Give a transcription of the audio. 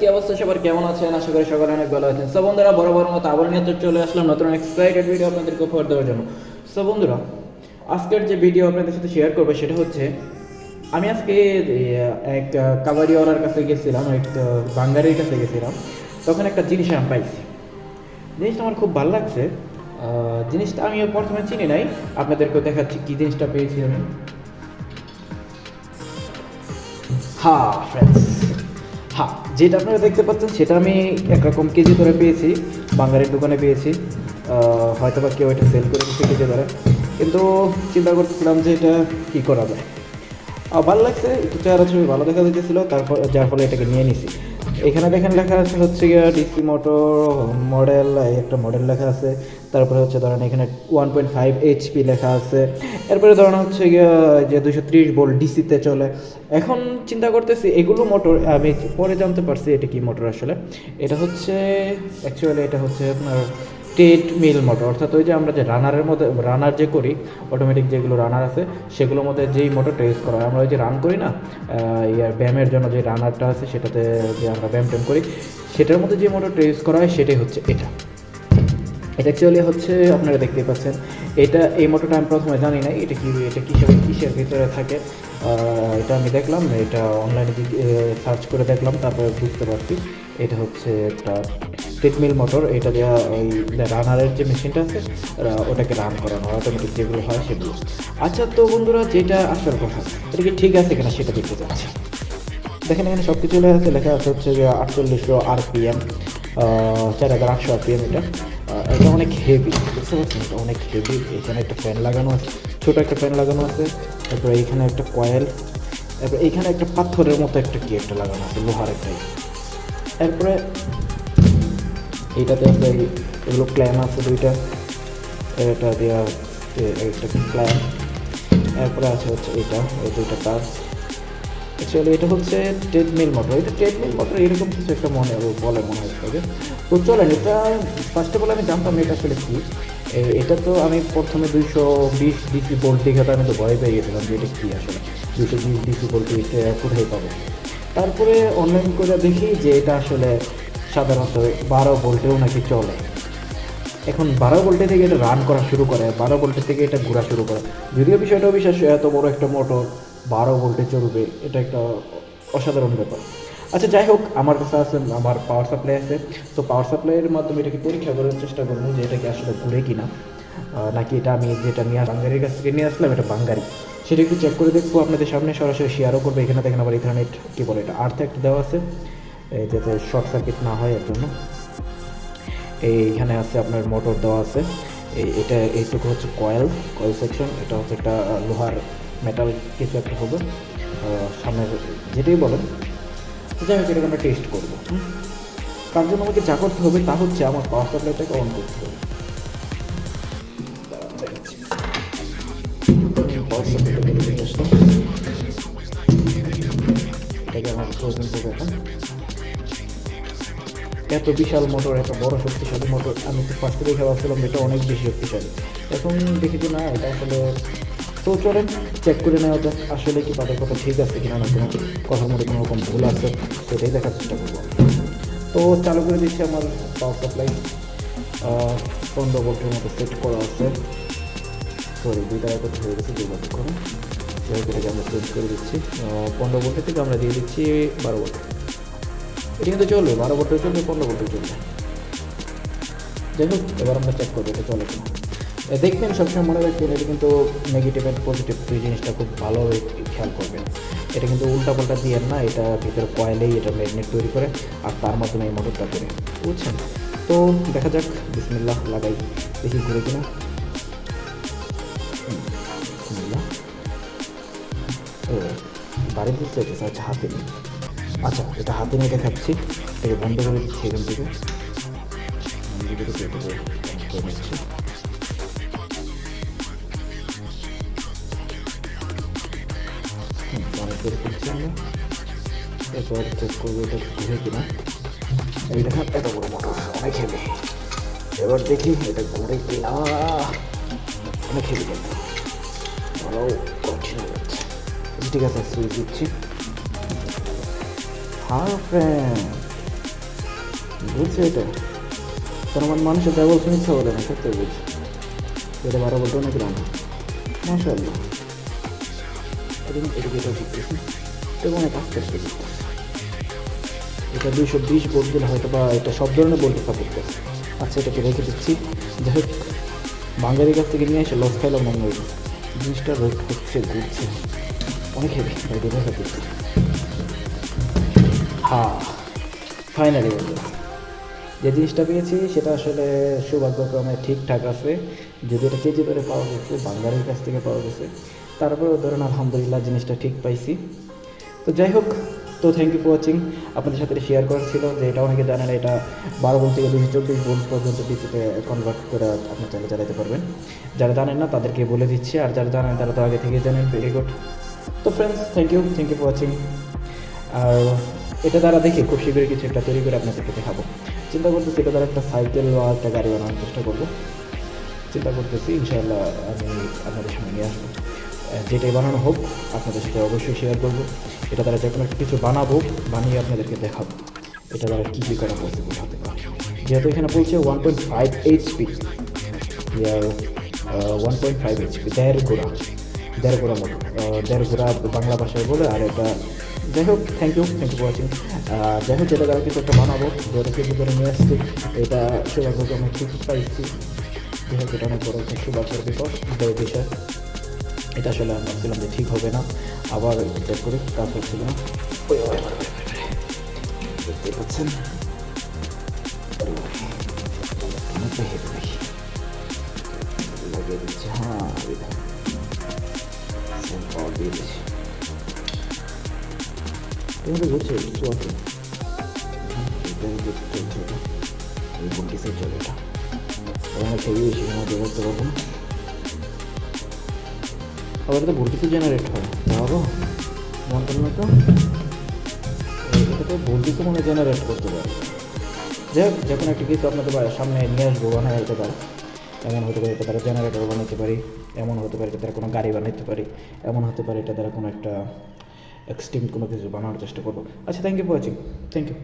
কি অবস্থা সবার, কেমন আছেন? আশা করি সকালে অনেক ভালো আছেন। সো বন্ধুরা, বরাবর মতো আবার নিয়ে চলে আসলাম নতুন এক্সাইটেড ভিডিও আপনাদেরকে উপহার দেওয়ার জন্য। সো বন্ধুরা, আজকের যে ভিডিও আপনাদের সাথে শেয়ার করবো সেটা হচ্ছে, আমি আজকে এক কাবাডিওয়ালার কাছে গেছিলাম, এক বাঙ্গারির কাছে গেছিলাম। তখন একটা জিনিস আমি পাইছি, জিনিসটা আমার খুব ভালো লাগছে। জিনিসটা আমি প্রথমে চিনি নাই, আপনাদেরকেও দেখাচ্ছি কী জিনিসটা পেয়েছি আমি। হ্যাঁ ফ্রেন্ডস, হ্যাঁ, যেটা আপনারা দেখতে পাচ্ছেন সেটা আমি একরকম কেজি ধরে পেয়েছি, বাঙালির দোকানে পেয়েছি। হয়তো বা কেউ এটা সেল করে দিচ্ছে কেজি ধরে, কিন্তু চিন্তা করতেছিলাম যে এটা কী করা যায়। ভালো লাগছে, একটু চেহারা ছবি ভালো দেখা যাইতেছিল, তারপর যার ফলে এটাকে নিয়ে নিছি। এখানে দেখেন লেখা আছে হচ্ছে গিয়ে ডিসি মোটর মডেল, একটা মডেল লেখা আছে। তারপরে হচ্ছে ধরেন এখানে 1.5 HP লেখা আছে। এরপরে ধরেন হচ্ছে গিয়ে যে 230 ভোল্ট ডিসিতে চলে। এখন চিন্তা করতেছি এগুলো মোটর, আমি পরে জানতে পারছি এটা কি মোটর আসলে। এটা হচ্ছে অ্যাকচুয়ালি এটা হচ্ছে আপনার ট্রেডমিল মোটর, অর্থাৎ ওই যে আমরা যে রানারের মধ্যে রানার যে করি, অটোমেটিক যেগুলো রানার আছে সেগুলোর মধ্যে যেই মোটরটা ইউজ করা হয়, আমরা ওই যে রান করি না, ইয়ার ব্যায়ামের জন্য যে রানারটা আছে সেটাতে যে আমরা ব্যায়াম ট্যাম করি, সেটার মধ্যে যে মোটরটা ইউজ করা হয় সেটাই হচ্ছে এটা। এটা অ্যাকচুয়ালি হচ্ছে আপনারা দেখতেই পাচ্ছেন, এটা এই মোটরটা আমি প্রথমে জানি না এটা কি, এটা কিসের ভিতরে থাকে। এটা আমি দেখলাম, এটা অনলাইনে সার্চ করে দেখলাম, তারপরে বুঝতে পারছি এটা হচ্ছে একটা ট্রেডমিল মোটর। এটা দেওয়া ওই রানারের যে মেশিনটা আছে ওটাকে রান করানো হয়, অটোমেটিক যেগুলো হয় সেগুলো। আচ্ছা, তো বন্ধুরা, যেটা আসার কথা এটা কি ঠিক আছে কিনা সেটা দেখতে যাচ্ছি। দেখেন এখানে সব কিছু লেখা আছে হচ্ছে যে 4800 RPM, 4800 RPM। এটা অনেক হেভি, বুঝতে পারছেন, এটা অনেক হেভি। এখানে একটা ফ্যান লাগানো আছে, ছোটো একটা ফ্যান লাগানো আছে। তারপরে এইখানে একটা কয়েল, তারপরে এইখানে একটা পাথরের মতো একটা কি একটা লাগানো আছে, লোহার একটা। এরপরে এইটাতে আছে এগুলো ক্ল্যাম আছে দুইটা, এটা দেওয়া একটা ক্ল্যাম। এরপরে আছে হচ্ছে এটা, এই দুইটা তার। অ্যাকচুয়ালি এটা হচ্ছে ট্রেডমিল মোটর, এটা ট্রেডমিল মোটর এরকম কিছু একটা মনে বলে মনে হচ্ছে। তো চলেন, এটা ফার্স্ট অফ অল আমি জানতাম এটা আসলে কী। এটা তো আমি প্রথমে 220 ডিসি ভোল্ট দেখে তো আমি তো ভয় পেয়ে গেছিলাম যে এটা কী আসলে, 220 ডিসি ভোল্ট এটা কোথায় পাবো। তারপরে অনলাইন করে দেখি যে এটা আসলে সাধারণত 12 ভোল্টেও নাকি চলে। এখন 12 ভোল্টে থেকে এটা রান করা শুরু করে, 12 ভোল্টের থেকে এটা ঘোরা শুরু করে। যদিও বিষয়টা অবিশ্বাস্য, এত বড় একটা মোটর 12 ভোল্টে চলবে, এটা একটা অসাধারণ ব্যাপার। আচ্ছা, যাই হোক, আমার কাছে আছে, আমার পাওয়ার সাপ্লাই আছে। তো পাওয়ার সাপ্লাইয়ের মাধ্যমে এটাকে পরীক্ষা করার চেষ্টা করবো যে এটাকে আসলে ঘুরে কিনা, নাকি এটা আমি যেটা বাঙ্গারির কাছ থেকে নিয়ে আসলাম এটা বাঙ্গারি, সেটা একটু চেক করে দেখবো। আপনাদের সামনে সরাসরি শেয়ারও করবো। এখানে দেখেন আবার ইথারনেট কী বলে এটা, আর্থ একটা দেওয়া আছে যাতে শর্ট সার্কিট না হয় এর জন্য। এইখানে আছে আপনার মোটর দেওয়া আছে। এটা এইটুকু হচ্ছে কয়েল সেকশন। এটা হচ্ছে একটা লোহার মেটাল কিছু একটা হবে সামনে, যেটাই বলেন। যাই হোক, এটাকে আমরা টেস্ট করবো। তার জন্য আমাকে যা করতে হবে তা হচ্ছে আমার পাওয়ার সাপ্লাইটাকে অন করতে হবে। পাওয়ার সাপ্লাইটাকে এটাকে আমার প্রয়োজন করবে। এখন এত বিশাল মোটর, এত বড় শক্তিশালী মোটর, আমি তো ফার্স্টে দেখে ভাবছিলাম এটা অনেক বেশি শক্তিশালী, এখন দেখি যে না, এটা আসলে। তো চলেন চেক করে নেওয়া যাক আসলে কি তাদের কথা ঠিক আছে কিনা, না কোনো কথার মধ্যে কোনো রকম ভুল আছে, সেটাই দেখার চেষ্টা করবো। তো চালু করে দিচ্ছি আমার পাওয়ার সাপ্লাই, 15 ভোল্টের মতো সেট করা আছে। সরি, 2 টাকা করতে হয়ে গেছে, 2 ভোল্ট করে। যাই হোক, এটাকে আমরা চেঞ্জ করে দিচ্ছি। 15 ভোল্টের থেকে আমরা দিয়ে দিচ্ছি 12 ভোল্ট। এটা কিন্তু চলবে, 12 ভোল্টে চলবে, 15 ভোল্টে চলবে। যাই হোক, এবার আমরা চেক করবো এটা চলে কিনা। দেখবেন সবসময় মনে রাখবেন, এটা কিন্তু নেগেটিভ অ্যান্ড পজিটিভ দুই জিনিসটা খুব ভালোভাবে খেয়াল করবেন। এটা কিন্তু উল্টাপাল্টা দিয়ে না, এটা ভিতরে কয়েলেই এটা ম্যাগনেট তৈরি করে আর তার মাধ্যমে এই মোটরটা করে, বুঝছেন। তো দেখা যাক, বিসমিল্লাহ লাগাই, দেখি ঘুরে কিনা। বিসমিল্লাহ। ও বাড়ি বুঝতে হচ্ছে, আচ্ছা হাতে নিই। আচ্ছা, এটা হাতে নিয়ে দেখাচ্ছি, এটাকে বন্ধ করে দিচ্ছি এখান থেকে, করে নিচ্ছি। অনেক করে ফেলছি আমরা। এরপর চেক করবো এটা ঘুরে কিনা। এই দেখেন এত বড় মোটর, অনেক হেভি। এবার দেখি এটা ঘুরে কিনা, অনেক হেভি কিন্তু ধরাও কঠিন হয়ে যাচ্ছে। ঠিক আছে, সুইচ দিচ্ছি। হ্যাঁ ফ্রেন্ড, বুঝছে এটা? তার মানে মানুষের যা বলছে ইচ্ছা বলে না, সত্যি বুঝছে। এটা 12 বলতেও নাকি না, মাশাআল্লাহ। এদিকে এটা করতেছি, এটা অনেক আস্তে আস্তে করতেছে। এটা 220 ভোল্ট দিলে হয়তো বা এটা সব ধরনের ভোল্টে সাপোর্ট করে। আচ্ছা, এটাকে রেখে দিচ্ছি। যাই হোক, বাঙালির কাছ থেকে নিয়ে এসে লস খাইলাম মনে হয়েছে। জিনিসটা রোড হচ্ছে, ঘুরছে, অনেক হেভি। বাইরে দেখা দিচ্ছি। হ্যাঁ, ফাইনালি বলতে যে জিনিসটা পেয়েছি সেটা আসলে সৌভাগ্যক্রমে ঠিকঠাক আছে। যদি এটা কেজি ধরে পাওয়া গেছে, বাঙালির কাছ থেকে পাওয়া গেছে, তারপরেও ধরেন আলহামদুলিল্লাহ জিনিসটা ঠিক পাইছি। তো যাই হোক, তো থ্যাংক ইউ ফর ওয়াচিং। আপনাদের সাথে শেয়ার করা ছিল যে এটা অনেকে জানেন, এটা 12 ভোল্ট থেকে 224 ভোল্ট পর্যন্ত ডিসিতে কনভার্ট করে আপনি চাইলে চালাতে পারবেন। যারা জানেন না তাদেরকে বলে দিচ্ছি, আর যারা জানেন তারা তো আগে থেকে জানেন। Very good. তো friends, thank you for watching. আর এটা দ্বারা দেখি খুব শীঘ্রই কিছু একটা তৈরি করে আপনাদেরকে দেখাবো। চিন্তা করতেছি এটা দ্বারা একটা সাইকেল বা একটা গাড়ি বানানোর চেষ্টা করবো। চিন্তা করতেছি, ইনশাআল্লাহ আমি আপনাদের সামনে নিয়ে আসবো। যেটাই বানানো হোক আপনাদের সাথে অবশ্যই শেয়ার করবো। এটা দ্বারা যে কোনো একটা কিছু বানাবো, বানিয়ে আপনাদেরকে দেখাবো এটা দ্বারা কী কী করা পসিবল হতে পারে। যেহেতু এখানে বলছে 1.5 HP, ইয়ার 1.5 HP, দেড় গোড়া মতো, দেড় গোড়া বাংলা ভাষায় বলে। আর এটা যাই হোক, থ্যাংক ইউ ফর ওয়াচিং। যাই হোক, যেটা দ্বারা কিছু একটা বানাবো, যেটা কিছু করে নিয়ে আসছি, এটা সৌভাগ্যক্রমে ঠিক পাইছি। যাই হোক, এটা অনেক বড় একটা সৌভাগ্যের বিষয়। এটা আসলে আমি ভাবছিলাম যে ঠিক হবে না, আবার চেক করি, কাজ হচ্ছিল না। দেখতে পাচ্ছেন লাগিয়ে দিচ্ছি। হ্যাঁ, দিয়ে দিচ্ছি। তোমাদের বলছে কিছু আছে, চলে এটা অনেক হেভি বেশি মধ্যে করতে পারবো না। আবার এটা ভোল্টেজে জেনারেট হয়, তাহলে মন্ত্র মতো এটাতে ভোল্টেজে মনে জেনারেট করতে পারে। যাই হোক, যখন একটা কিছু আপনাদের সামনে নিয়ে আসবো, বানায় হতে পারে। এমন হতে পারে এটা দ্বারা জেনারেটর বানাতে পারি, এমন হতে পারে এটা দ্বারা কোনো গাড়ি বানাতে পারি, এমন হতে পারে এটা দ্বারা কোনো একটা এক্সট্রিম কোনো কিছু বানানোর চেষ্টা করবো। আচ্ছা, thank you for watching. Thank you.